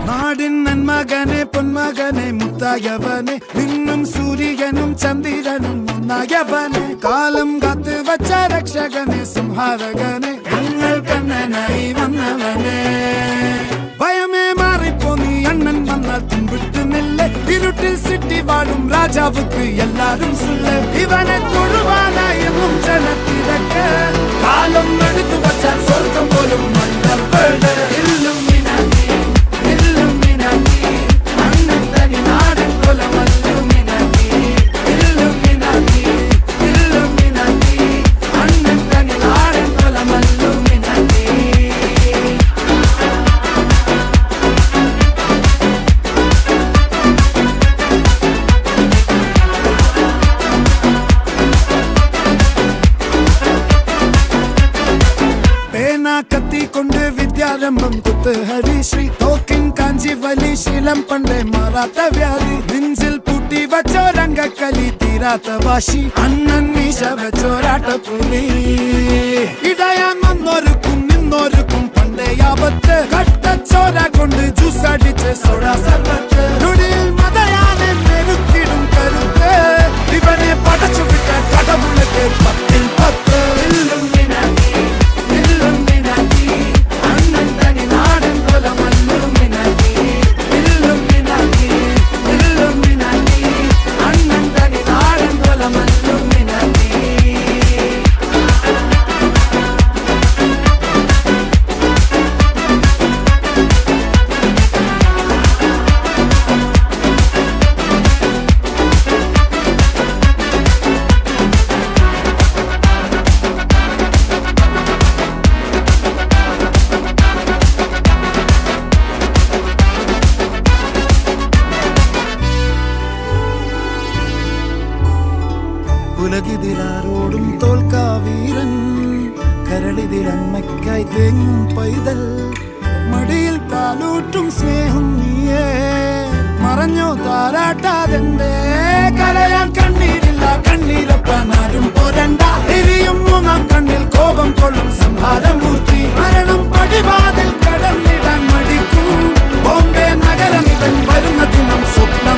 നാടിൻ നന്മകനെ പൊന്മകനെ മുത്തായവനെ നിന്നും സൂര്യനും ചന്ദ്രനും ഒന്നായവനെ കാലം കാത്ത് വച്ച രക്ഷകനെ സംഹാരകനെ ഞങ്ങൾ കണ്ണനായി വന്നവനെ ഭയമേ മാറിപ്പോ നീ അണ്ണൻ വന്നാൽ തുമ്പിട്ട് നില്ല ഇരുട്ടിൽ സിറ്റി വാഴും രാജാവുക്ക് എല്ലാരും സുല്ല ഇവനെ തൊഴുവാനായി എന്നും ജനത്തിരക്ക് കാലം എടുത്തു വച്ചാൽ സ്വർഗം പോലും മണ്ണ കത്തിക്കൊണ്ട് വിദ്യാരംഭം കുത്ത് ഹരിശ്രീ തോക്കിൻ കാഞ്ചി വലി ശീലം പണ്ടേ മാറാത്ത വ്യാധി നെഞ്ചിൽ പൂട്ടി വച്ചോരംഗക്കലി തീരാത്ത വാശി അണ്ണൻ മീശ വെച്ചോരാട്ടപ്പുലി ഇടയാൻ വന്നോർക്കും നിന്നോർക്കും പണ്ടേ ആപത്ത് കട്ടച്ചോര കൊണ്ട് ജ്യൂസ് അടിച്ച് സോഡാ സർബത്ത് നുടിയിൽ മതയാനെ നെരുക്കിടും കരുത്ത് ഇവനെ പടച്ചു വിട്ട കടവുളക്ക് 10 ൽ 10 ഉലകിതിലാരോടും തോൽക്കാ വീരൻ കരളിതിലമ്മയ്ക്കായി തേങ്ങും പൈതൽ മടിയിൽ പാലൂട്ടും സ്നേഹം നീയേ മറഞ്ഞോ താരാട്ടാതെന്തേ കരയാൻ കണ്ണീരില്ല കണ്ണീരപ്പാനാരും പോരണ്ട എരിയും മൂന്നാം കണ്ണിൽ കോപം കൊള്ളും സംഹാരമൂർത്തി മരണം പടിവാതിൽ കടന്നിടാൻ മടിക്കും ബോംബെ നഗരമിതൻ വരുന്ന ദിനം സ്വപ്നം